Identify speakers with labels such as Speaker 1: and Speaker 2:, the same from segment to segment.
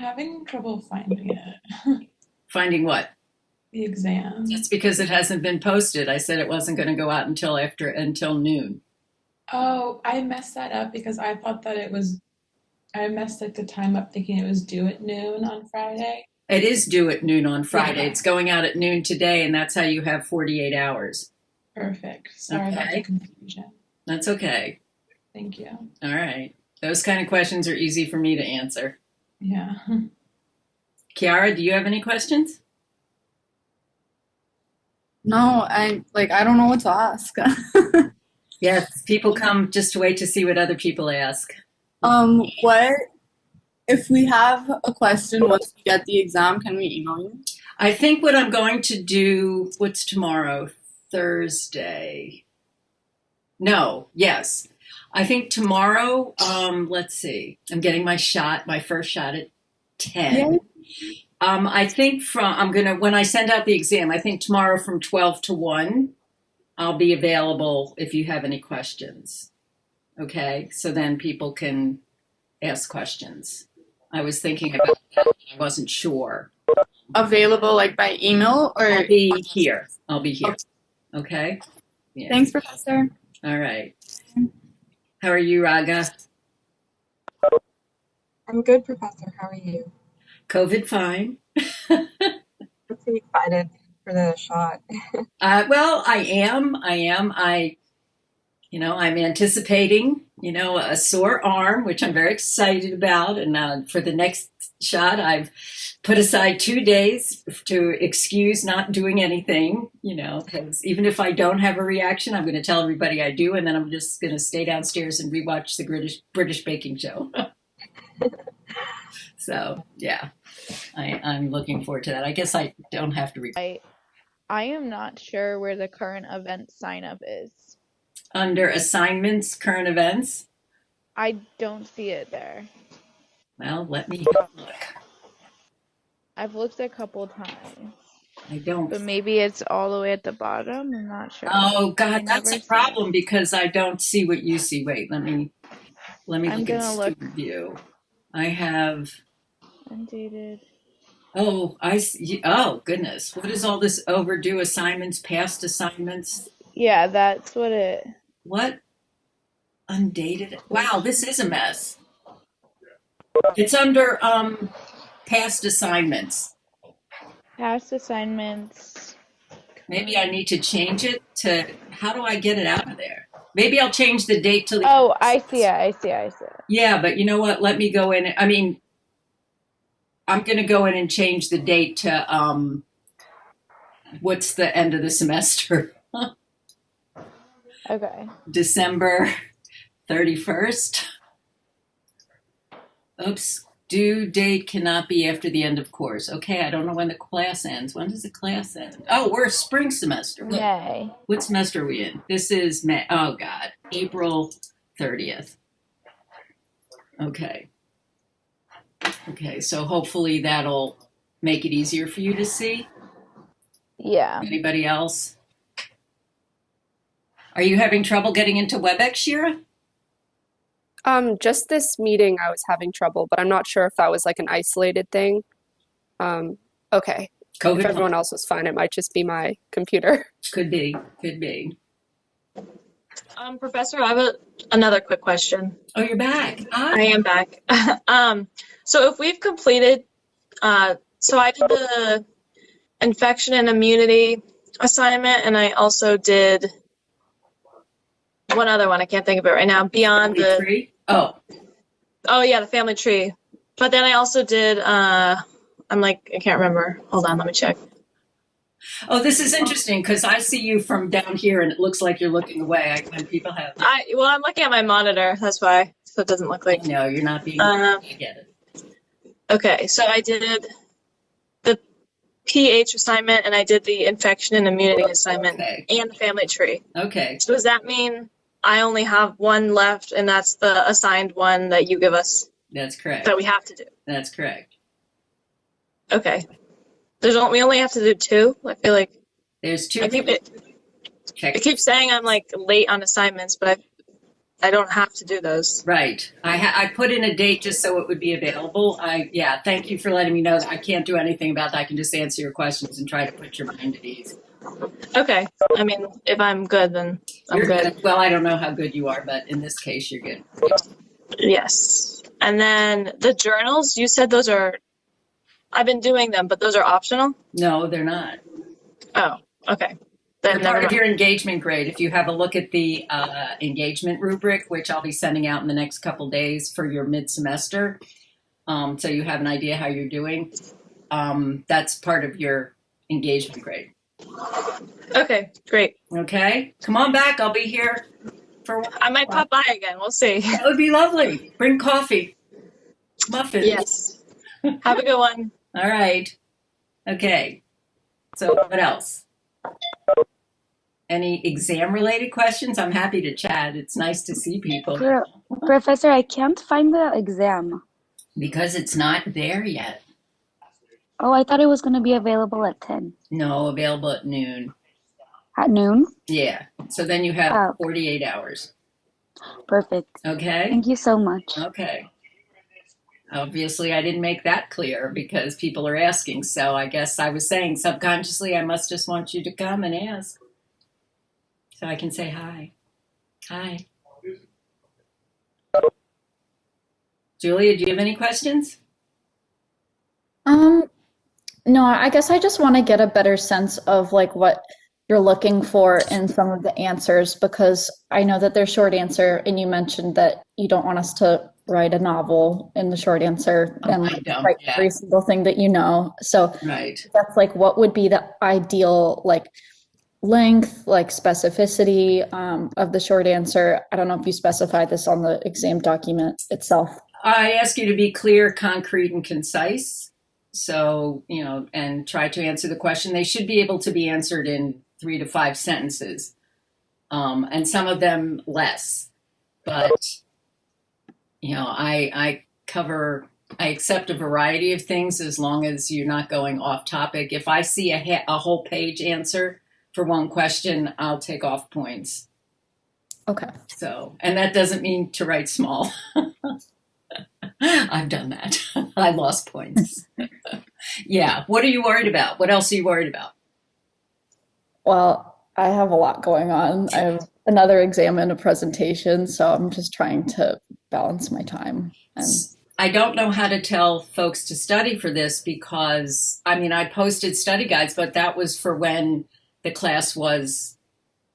Speaker 1: having trouble finding it.
Speaker 2: Finding what?
Speaker 1: The exam.
Speaker 2: It's because it hasn't been posted. I said it wasn't going to go out until noon.
Speaker 1: Oh, I messed that up because I thought that I messed like the time up thinking it was due at noon on Friday.
Speaker 2: It is due at noon on Friday.
Speaker 1: Yeah.
Speaker 2: It's going out at noon today, and that's how you have 48 hours.
Speaker 1: Perfect. Sorry about the
Speaker 2: Okay.
Speaker 1: confusion.
Speaker 2: That's okay.
Speaker 1: Thank you.
Speaker 2: All right. Those kind of questions are easy for me to answer.
Speaker 1: Yeah.
Speaker 2: Kiara, do you have any questions?
Speaker 3: No, I don't know what to ask.
Speaker 2: Yes, people come just to wait to see what other people ask.
Speaker 3: What if we have a question once we get the exam, can we email you?
Speaker 2: I think what I'm going to do, what's tomorrow? Thursday. No, yes. I think tomorrow, let's see. I'm getting my first shot at 10.
Speaker 3: Yeah.
Speaker 2: I think when I send out the exam, I think tomorrow from 12 to 1, I'll be available if you have any questions. Okay, so then people can ask questions. I was thinking about that, but I wasn't sure.
Speaker 3: Available like by email or
Speaker 2: I'll be here. Okay? Yeah.
Speaker 3: Thanks, Professor.
Speaker 2: All right. How are you, Raga?
Speaker 4: I'm good, Professor. How are you?
Speaker 2: COVID fine.
Speaker 4: I'm pretty excited for the shot.
Speaker 2: Well, I am. I'm anticipating, a sore arm, which I'm very excited about. And for the next shot, I've put aside 2 days to excuse not doing anything, because even if I don't have a reaction, I'm going to tell everybody I do. And then I'm just going to stay downstairs and rewatch the British baking show. So, yeah, I'm looking forward to that. I guess I don't have to repeat.
Speaker 5: I am not sure where the current event sign up is.
Speaker 2: Under assignments, current events.
Speaker 5: I don't see it there.
Speaker 2: Well, let me look.
Speaker 5: I've looked a couple times,
Speaker 2: I don't.
Speaker 5: but maybe it's all the way at the bottom. I'm not sure.
Speaker 2: Oh
Speaker 5: I
Speaker 2: God, that's
Speaker 5: never
Speaker 2: a
Speaker 5: see
Speaker 2: problem because I don't see what you see. Wait, let me
Speaker 5: I'm
Speaker 2: look at
Speaker 5: gonna look
Speaker 2: student view. I have.
Speaker 5: undated.
Speaker 2: Oh, I see. Oh goodness, what is all this overdue assignments, past assignments?
Speaker 5: Yeah, that's what it.
Speaker 2: What undated? Wow, this is a mess. It's under past assignments.
Speaker 5: Past assignments.
Speaker 2: Maybe I need to change it to. How do I get it out of there? Maybe I'll change the date to the.
Speaker 5: Oh, I see it. I see it. I see it.
Speaker 2: Yeah, but you know what? Let me go in. I mean, I'm going to go in and change the date to what's the end of the semester?
Speaker 5: Okay.
Speaker 2: December 31st. Oops. Due date cannot be after the end of course. Okay, I don't know when the class ends. When does the class end? Oh, we're a spring semester.
Speaker 5: May.
Speaker 2: What semester are we in? This is May. Oh, God. April 30th. Okay. Okay, so hopefully that'll make it easier for you to see.
Speaker 5: Yeah.
Speaker 2: Anybody else? Are you having trouble getting into WebEx, Shira?
Speaker 6: Just this meeting I was having trouble, but I'm not sure if that was like an isolated thing. Okay. If
Speaker 2: COVID
Speaker 6: everyone else was fine, it might just be my computer.
Speaker 2: could be, could be.
Speaker 4: Professor, I have another quick question.
Speaker 2: Oh, you're back.
Speaker 4: I
Speaker 2: Hi.
Speaker 4: am back. So if we've completed, so I did the infection and immunity assignment, and I also did one other one. I can't think of it right now. Beyond the,
Speaker 2: Free? Oh,
Speaker 4: oh yeah, the family tree. But then I also did, I can't remember. Hold on, let me check.
Speaker 2: oh, this is interesting because I see you from down here and it looks like you're looking away. When people have,
Speaker 4: Well, I'm looking at my monitor. That's why. So it doesn't look like.
Speaker 2: no, you're not being,
Speaker 4: Uh,
Speaker 2: I get it.
Speaker 4: Okay, so I did the pH assignment and I did the infection and immunity assignment
Speaker 2: Okay.
Speaker 4: and the family tree.
Speaker 2: Okay.
Speaker 4: So does that mean I only have one left and that's the assigned one that you give us
Speaker 2: That's correct.
Speaker 4: that we have to do?
Speaker 2: That's correct.
Speaker 4: Okay. We only have to do two? I feel like
Speaker 2: There's two
Speaker 4: I keep
Speaker 2: people.
Speaker 4: it
Speaker 2: Check.
Speaker 4: I keep saying I'm like late on assignments, but I I don't have to do those.
Speaker 2: Right. I put in a date just so it would be available. Thank you for letting me know that I can't do anything about that. I can just answer your questions and try to put your mind at ease.
Speaker 4: Okay. I mean, if I'm good, then I'm
Speaker 2: You're
Speaker 4: good.
Speaker 2: good. Well, I don't know how good you are, but in this case, you're good.
Speaker 4: Yes. And then the journals, you said those are, I've been doing them, but those are optional?
Speaker 2: No, they're not.
Speaker 4: Oh, okay.
Speaker 2: They're
Speaker 4: Then never
Speaker 2: part of
Speaker 4: mind.
Speaker 2: your engagement grade. If you have a look at the engagement rubric, which I'll be sending out in the next couple days for your mid-semester, so you have an idea how you're doing, that's part of your engagement grade.
Speaker 4: Okay, great.
Speaker 2: Okay? Come on back. I'll be here for
Speaker 4: I might pop by again. We'll see.
Speaker 2: That would be lovely. Bring coffee, muffins.
Speaker 4: Yes. Have a good one.
Speaker 2: All right. Okay. So what else? Any exam related questions? I'm happy to chat. It's nice to see people.
Speaker 7: Professor, I can't find the exam.
Speaker 2: Because it's not there yet.
Speaker 7: Oh, I thought it was going to be available at 10.
Speaker 2: No, available at noon.
Speaker 7: At noon?
Speaker 2: Yeah. So then you have
Speaker 7: Oh.
Speaker 2: 48 hours.
Speaker 7: Perfect.
Speaker 2: Okay?
Speaker 7: Thank you so much.
Speaker 2: Okay. Obviously, I didn't make that clear because people are asking. So I guess I was saying subconsciously, I must just want you to come and ask. So I can say hi. Hi. Julia, do you have any questions?
Speaker 8: No, I guess I just want to get a better sense of like what you're looking for in some of the answers because I know that they're short answer and you mentioned that you don't want us to write a novel in the short answer and
Speaker 2: I
Speaker 8: like
Speaker 2: don't,
Speaker 8: write
Speaker 2: yeah.
Speaker 8: every single thing that you know. So
Speaker 2: Right.
Speaker 8: that's like what would be the ideal like length, like specificity of the short answer. I don't know if you specified this on the exam document itself.
Speaker 2: I ask you to be clear, concrete, and concise. So, and try to answer the question. They should be able to be answered in 3 to 5 sentences, and some of them less. But, I accept a variety of things as long as you're not going off topic. If I see a whole page answer for one question, I'll take off points.
Speaker 8: Okay.
Speaker 2: So, and that doesn't mean to write small. I've done that. I lost points. Yeah. What are you worried about? What else are you worried about?
Speaker 8: Well, I have a lot going on. I have another exam and a presentation, so I'm just trying to balance my time. And
Speaker 2: I don't know how to tell folks to study for this because, I posted study guides, but that was for when the class was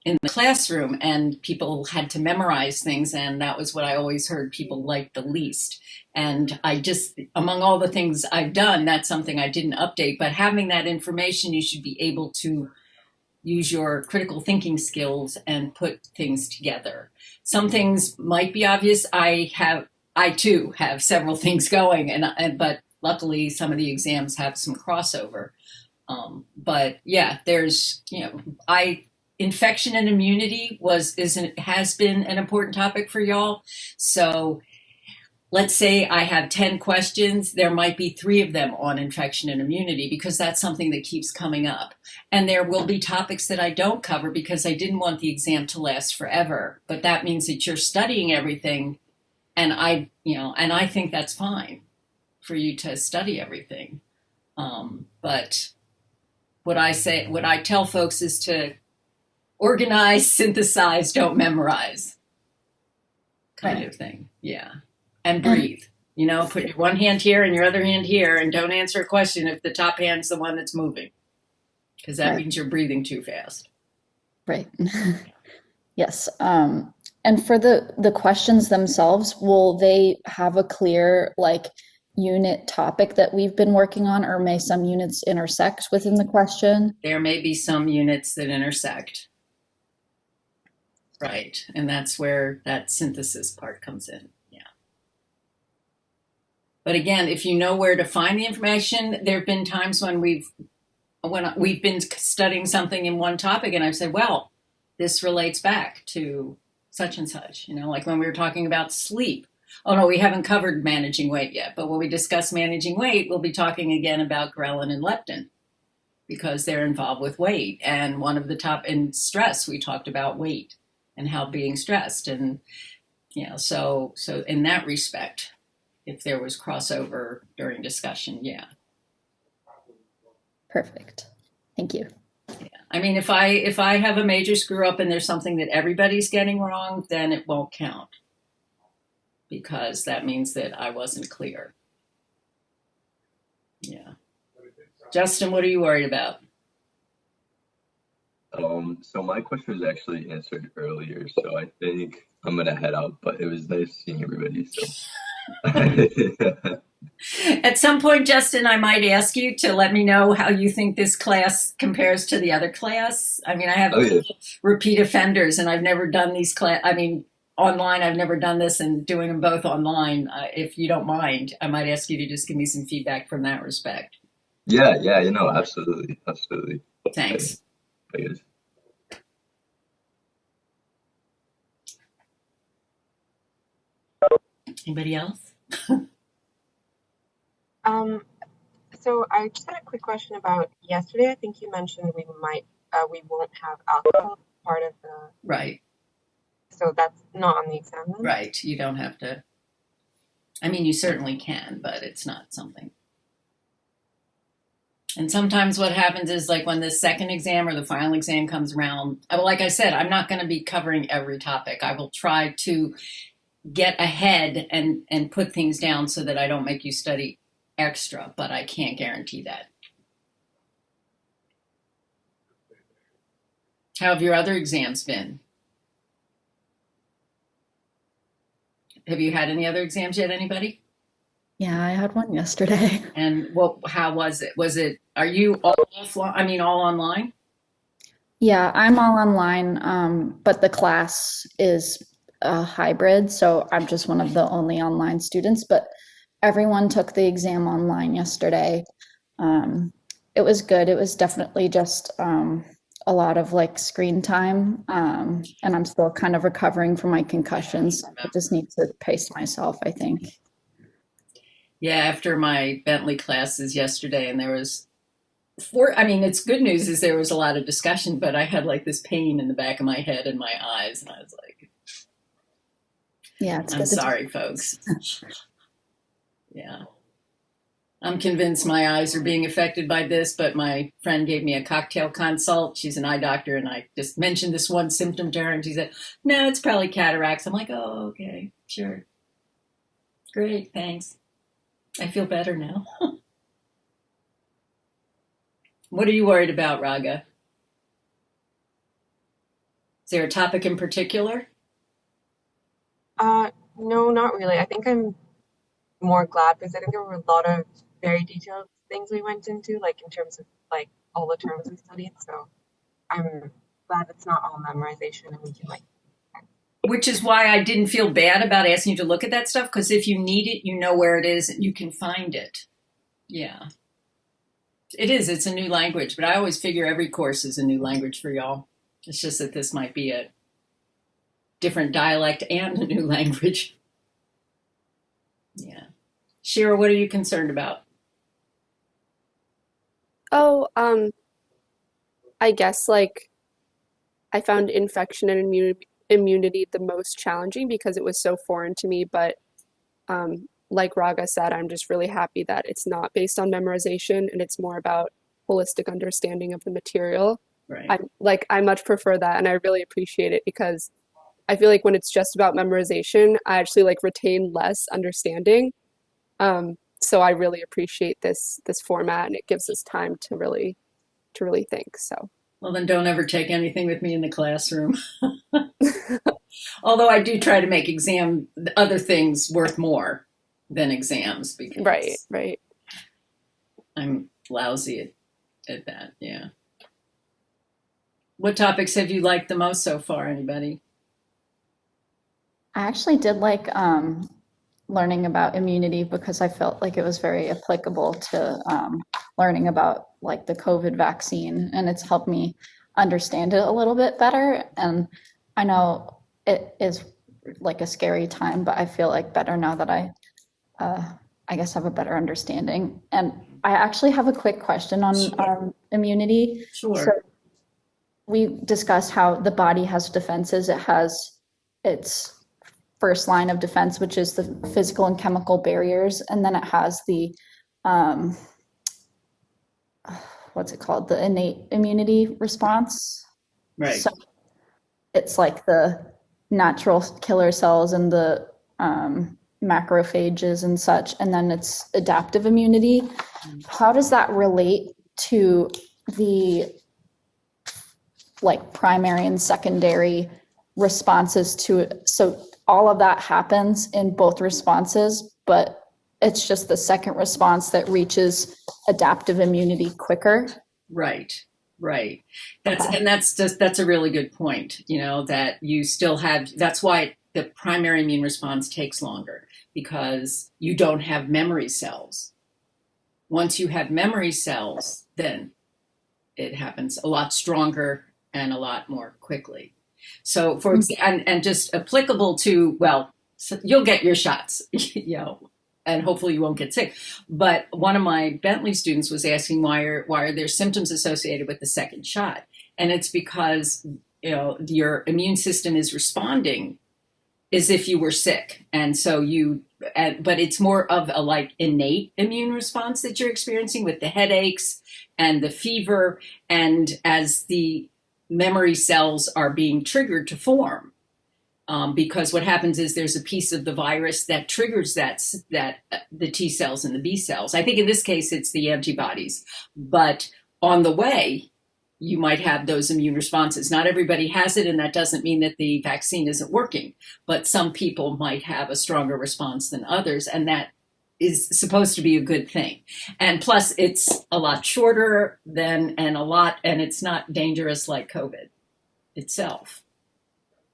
Speaker 2: in the classroom and people had to memorize things. And that was what I always heard people liked the least. And I just, among all the things I've done, that's something I didn't update. But having that information, you should be able to use your critical thinking skills and put things together. Some things might be obvious. I too have several things going, but luckily some of the exams have some crossover. But yeah, there's, infection and immunity has been an important topic for y'all. So let's say I have 10 questions, there might be 3 of them on infection and immunity because that's something that keeps coming up. And there will be topics that I don't cover because I didn't want the exam to last forever. But that means that you're studying everything. And I think that's fine for you to study everything. But what I tell folks is to organize, synthesize, don't memorize kind of thing. Yeah. And breathe, put your one hand here and your other hand here and don't answer a question if the top hand's the one that's moving because that means you're breathing too fast.
Speaker 8: right. Yes. And for the questions themselves, will they have a clear like unit topic that we've been working on, or may some units intersect within the question?
Speaker 2: There may be some units that intersect. Right. And that's where that synthesis part comes in. Yeah. But again, if you know where to find the information, there have been times when we've been studying something in one topic and I've said, well, this relates back to such and such, like when we were talking about sleep. Oh no, we haven't covered managing weight yet, but when we discuss managing weight, we'll be talking again about ghrelin and leptin because they're involved with weight. And one of the in stress, we talked about weight and how being stressed. And Yeah, so in that respect, if there was crossover during discussion, yeah.
Speaker 8: Perfect. Thank you.
Speaker 2: I mean, if I have a major screw up and there's something that everybody's getting wrong, then it won't count because that means that I wasn't clear. Yeah. Justin, what are you worried about?
Speaker 9: So my question was actually answered earlier, so I think I'm gonna head out, but it was nice seeing everybody, so.
Speaker 2: At some point, Justin, I might ask you to let me know how you think this class compares to the other class. I mean, I have
Speaker 9: Oh, yeah.
Speaker 2: repeat offenders, and I've never done these online, I've never done this, and doing them both online. If you don't mind, I might ask you to just give me some feedback from that respect.
Speaker 9: Yeah, you know, absolutely.
Speaker 2: Thanks.
Speaker 9: I guess.
Speaker 2: Anybody else?
Speaker 10: So I just had a quick question about yesterday. I think you mentioned we won't have alcohol part of the,
Speaker 2: Right,
Speaker 10: so that's not on the exam then?
Speaker 2: right. You don't have to. I mean, you certainly can, but it's not something. And sometimes what happens is like when the second exam or the final exam comes around, like I said, I'm not going to be covering every topic. I will try to get ahead and put things down so that I don't make you study extra, but I can't guarantee that. How have your other exams been? Have you had any other exams yet, anybody?
Speaker 8: Yeah, I had one yesterday.
Speaker 2: And how was it? Are you all offline? I mean, all online?
Speaker 8: Yeah, I'm all online, but the class is a hybrid, so I'm just one of the only online students, but everyone took the exam online yesterday. It was good. It was definitely just a lot of like screen time, and I'm still kind of recovering from my concussions. I just need to pace myself, I think.
Speaker 2: Yeah, after my Bentley classes yesterday, and there was it's good news is there was a lot of discussion, but I had like this pain in the back of my head and my eyes, and I was like,
Speaker 8: yeah, it's
Speaker 2: I'm
Speaker 8: good to
Speaker 2: sorry, folks. Yeah. I'm convinced my eyes are being affected by this, but my friend gave me a cocktail consult. She's an eye doctor, and I just mentioned this one symptom to her, and she said, no, it's probably cataracts. I'm like, oh, okay, sure. Great, thanks. I feel better now. What are you worried about, Raga? Is there a topic in particular?
Speaker 10: No, not really. I think I'm more glad because I think there were a lot of very detailed things we went into, like in terms of like all the terms we studied. So I'm glad it's not all memorization and we can like.
Speaker 2: Which is why I didn't feel bad about asking you to look at that stuff, because if you need it, you know where it is and you can find it. Yeah. It is. It's a new language, but I always figure every course is a new language for y'all. It's just that this might be a different dialect and a new language. Yeah. Shira, what are you concerned about?
Speaker 6: Oh, I guess like I found infection and immunity the most challenging because it was so foreign to me. But like Raga said, I'm just really happy that it's not based on memorization and it's more about holistic understanding of the material.
Speaker 2: Right.
Speaker 6: I much prefer that, and I really appreciate it because I feel like when it's just about memorization, I actually like retain less understanding. So I really appreciate this format, and it gives us time to really think. So.
Speaker 2: Well, then don't ever take anything with me in the classroom. Although I do try to make other things worth more than exams because
Speaker 6: right.
Speaker 2: I'm lousy at that. Yeah. What topics have you liked the most so far? Anybody?
Speaker 8: I actually did like learning about immunity because I felt like it was very applicable to learning about like the COVID vaccine, and it's helped me understand it a little bit better. And I know it is like a scary time, but I feel like better now that I guess have a better understanding. And I actually have a quick question on immunity.
Speaker 2: Sure.
Speaker 8: So we discussed how the body has defenses. It has its first line of defense, which is the physical and chemical barriers, and then it has the what's it called? The innate immunity response.
Speaker 2: Right.
Speaker 8: So it's like the natural killer cells and the macrophages and such, and then it's adaptive immunity. How does that relate to the like primary and secondary responses to it? So all of that happens in both responses, but it's just the second response that reaches adaptive immunity quicker.
Speaker 2: Right. That's a really good point, that you still have, that's why the primary immune response takes longer, because you don't have memory cells. Once you have memory cells, then it happens a lot stronger and a lot more quickly. So and just applicable to, well, so you'll get your shots, and hopefully you won't get sick. But one of my Bentley students was asking why are there symptoms associated with the second shot? And it's because, your immune system is responding as if you were sick. And so but it's more of a like innate immune response that you're experiencing with the headaches and the fever. And as the memory cells are being triggered to form, because what happens is there's a piece of the virus that triggers that the T cells and the B cells. I think in this case, it's the antibodies, but on the way, you might have those immune responses. Not everybody has it, and that doesn't mean that the vaccine isn't working, but some people might have a stronger response than others, and that is supposed to be a good thing. And plus, it's a lot shorter and it's not dangerous like COVID itself.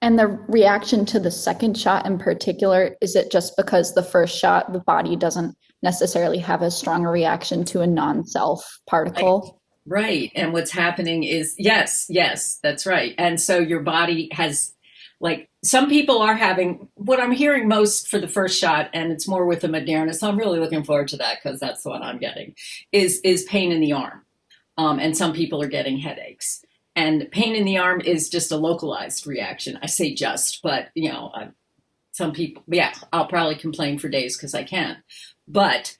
Speaker 8: And the reaction to the second shot in particular, is it just because the first shot, the body doesn't necessarily have a stronger reaction to a non-self particle?
Speaker 2: Right. And what's happening is, yes, that's right. And so your body has, like, some people are having, what I'm hearing most for the first shot, and it's more with the Moderna, so I'm really looking forward to that because that's the one I'm getting, is pain in the arm. And some people are getting headaches. And pain in the arm is just a localized reaction. I say just, but, some people, I'll probably complain for days because I can. But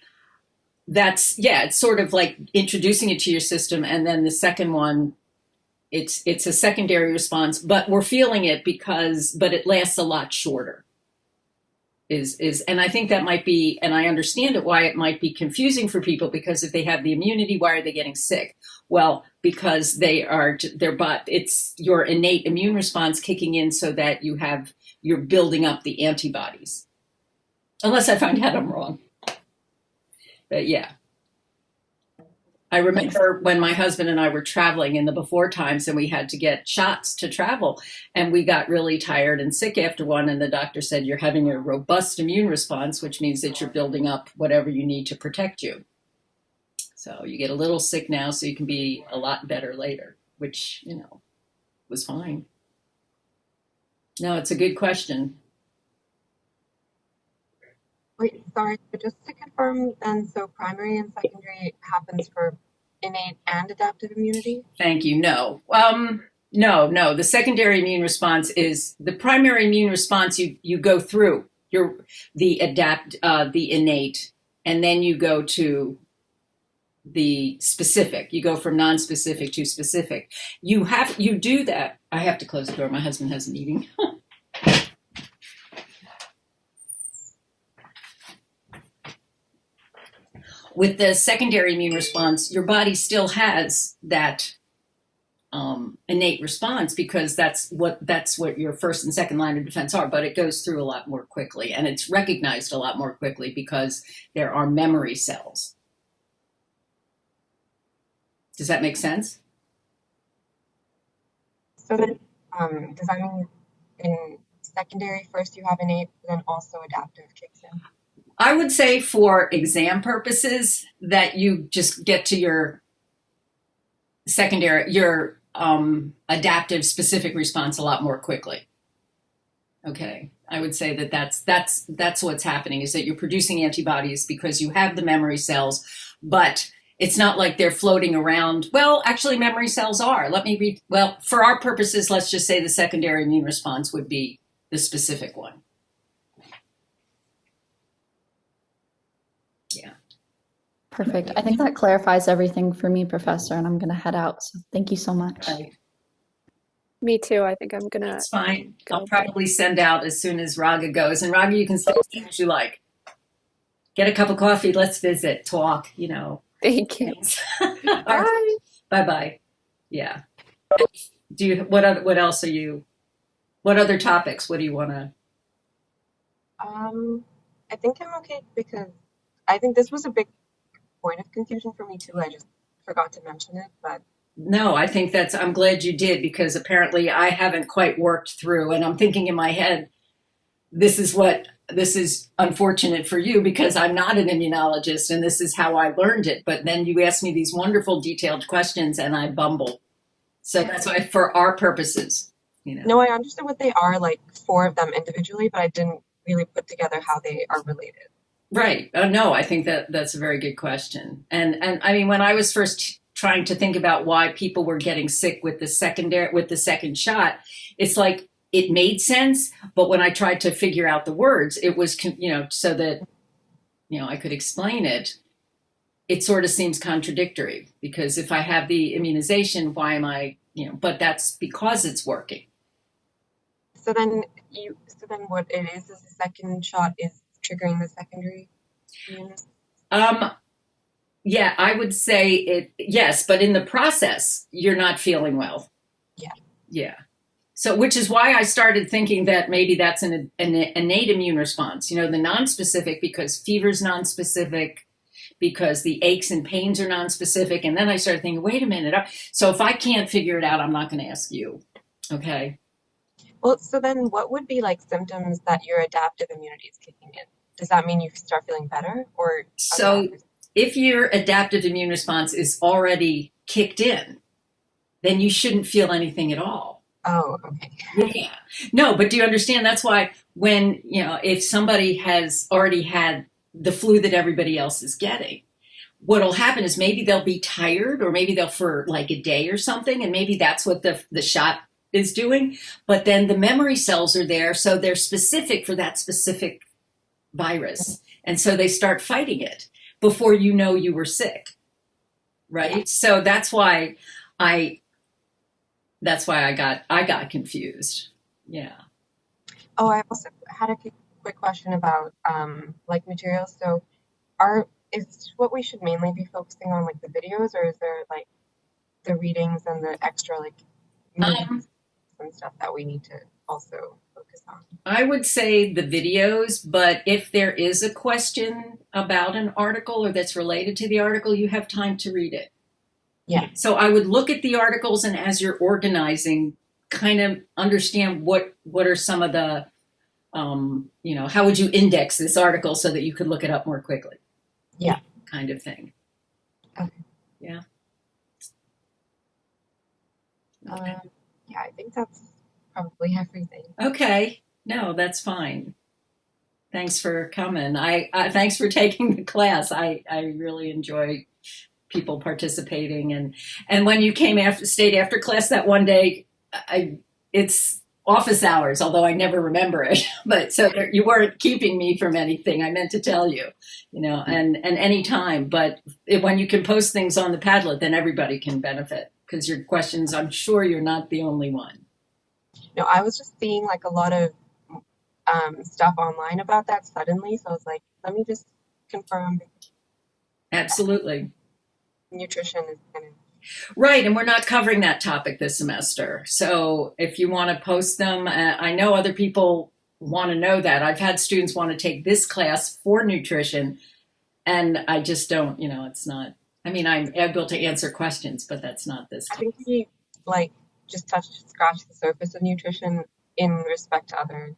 Speaker 2: it's sort of like introducing it to your system. And then the second one, it's a secondary response, but we're feeling it but it lasts a lot shorter. And I think that might be, and I understand it, why it might be confusing for people, because if they have the immunity, why are they getting sick? Well, because it's your innate immune response kicking in so that you're building up the antibodies. Unless I find out I'm wrong. But yeah. I remember when my husband and I were traveling in the before times, and we had to get shots to travel, and we got really tired and sick after one, and the doctor said, you're having a robust immune response, which means that you're building up whatever you need to protect you. So you get a little sick now so you can be a lot better later, which, was fine. No, it's a good question.
Speaker 10: Wait, sorry, but just to confirm then, so primary and secondary happens for innate and adaptive immunity?
Speaker 2: Thank you. No. No. The secondary immune response is the primary immune response. You go through the innate, and then you go to the specific. You go from non-specific to specific. You do that. I have to close the door. My husband has a meeting. With the secondary immune response, your body still has that innate response, because that's what your first and second line of defense are, but it goes through a lot more quickly, and it's recognized a lot more quickly because there are memory cells. Does that make sense?
Speaker 10: So then, does that mean in secondary first you have innate, then also adaptive kicks in?
Speaker 2: I would say for exam purposes that you just get to your adaptive specific response a lot more quickly. Okay. I would say that's what's happening, is that you're producing antibodies because you have the memory cells, but it's not like they're floating around. Well, actually memory cells are. For our purposes, let's just say the secondary immune response would be the specific one.
Speaker 8: Perfect. I think that clarifies everything for me, Professor, and I'm going to head out. So thank you so much.
Speaker 2: Right.
Speaker 6: Me too. I think I'm gonna
Speaker 2: That's fine. I'll
Speaker 6: go.
Speaker 2: probably send out as soon as Raga goes. And Raga, you can stay as soon as you like. Get a cup of coffee. Let's visit, talk, you know.
Speaker 6: Thank you.
Speaker 2: Bye. Bye-bye. Yeah. Do you, what else are you, what other topics? What do you want to?
Speaker 10: I think I'm okay because I think this was a big point of confusion for me too. I just forgot to mention it, but
Speaker 2: No, I think I'm glad you did because apparently I haven't quite worked through and I'm thinking in my head, this is unfortunate for you because I'm not an immunologist and this is how I learned it. But then you asked me these wonderful detailed questions and I bumbled. So that's why for our purposes, you know.
Speaker 10: no, I understood what they are, like 4 of them individually, but I didn't really put together how they are related.
Speaker 2: Right. No, I think that's a very good question. And I mean, when I was first trying to think about why people were getting sick with the second shot, it's like it made sense. But when I tried to figure out the words, it was, so that, I could explain it. It sort of seems contradictory because if I have the immunization, why am I, but that's because it's working.
Speaker 10: So then what it is the second shot is triggering the secondary immune?
Speaker 2: Yeah, I would say yes, but in the process, you're not feeling well.
Speaker 10: Yeah.
Speaker 2: Yeah. So, which is why I started thinking that maybe that's an innate immune response, the nonspecific because fever's nonspecific, because the aches and pains are nonspecific. And then I started thinking, wait a minute. So if I can't figure it out, I'm not going to ask you. Okay.
Speaker 10: Well, so then what would be like symptoms that your adaptive immunity is kicking in? Does that mean you start feeling better or?
Speaker 2: So if your adaptive immune response is already kicked in, then you shouldn't feel anything at all.
Speaker 10: Oh, okay.
Speaker 2: Yeah. No, but do you understand? That's why when, if somebody has already had the flu that everybody else is getting, what'll happen is maybe they'll be tired or maybe they'll for like a day or something. And maybe that's what the shot is doing. But then the memory cells are there. So they're specific for that specific virus. And so they start fighting it before you were sick. Right. So that's why I got confused. Yeah.
Speaker 10: Oh, I also had a quick question about like materials. So is what we should mainly be focusing on like the videos, or is there like the readings and the extra like movies and stuff that we need to also focus on?
Speaker 2: I would say the videos, but if there is a question about an article or that's related to the article, you have time to read it.
Speaker 10: Yeah.
Speaker 2: So I would look at the articles and as you're organizing, kind of understand what are some of the, how would you index this article so that you could look it up more quickly?
Speaker 10: Yeah.
Speaker 2: Kind of thing.
Speaker 10: Okay.
Speaker 2: Yeah.
Speaker 10: Yeah, I think that's probably everything.
Speaker 2: Okay. No, that's fine. Thanks for coming. Thanks for taking the class. I really enjoy people participating and when you stayed after class that one day, it's office hours, although I never remember it. But so you weren't keeping me from anything. I meant to tell you, and any time. But when you can post things on the Padlet, then everybody can benefit because your questions. I'm sure you're not the only one.
Speaker 10: No, I was just seeing like a lot of stuff online about that suddenly, so I was like, let me just confirm.
Speaker 2: Absolutely.
Speaker 10: Nutrition is kind of
Speaker 2: right, and we're not covering that topic this semester. So if you want to post them, I know other people want to know that. I've had students want to take this class for nutrition, and I just don't, it's not. I mean, I'm able to answer questions, but that's not this.
Speaker 10: I think we just scratch the surface of nutrition in respect to other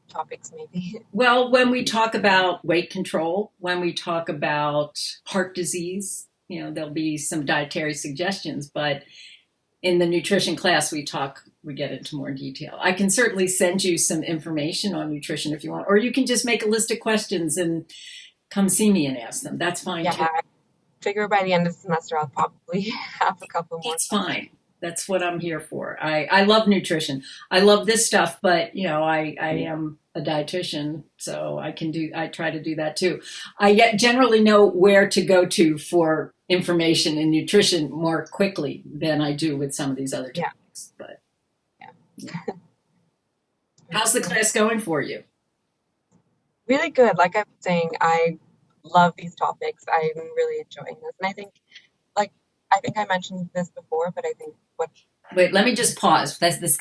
Speaker 10: topics, maybe.
Speaker 2: Well, when we talk about weight control, when we talk about heart disease, there'll be some dietary suggestions, but in the nutrition class, we get into more detail. I can certainly send you some information on nutrition if you want, or you can just make a list of questions and come see me and ask them. That's fine too.
Speaker 10: I figure by the end of the semester, I'll probably have a couple more.
Speaker 2: That's fine. That's what I'm here for. I love nutrition. I love this stuff, but you know, I am a dietitian, so I try to do that too. I yet generally know where to go to for information in nutrition more quickly than I do with some of these other
Speaker 10: Yeah.
Speaker 2: topics. But
Speaker 10: Yeah.
Speaker 2: how's the class going for you?
Speaker 10: Really good. Like I'm saying, I love these topics. I'm really enjoying this. And I think, like, I think I mentioned this before, but I think what
Speaker 2: Wait, let me just pause. This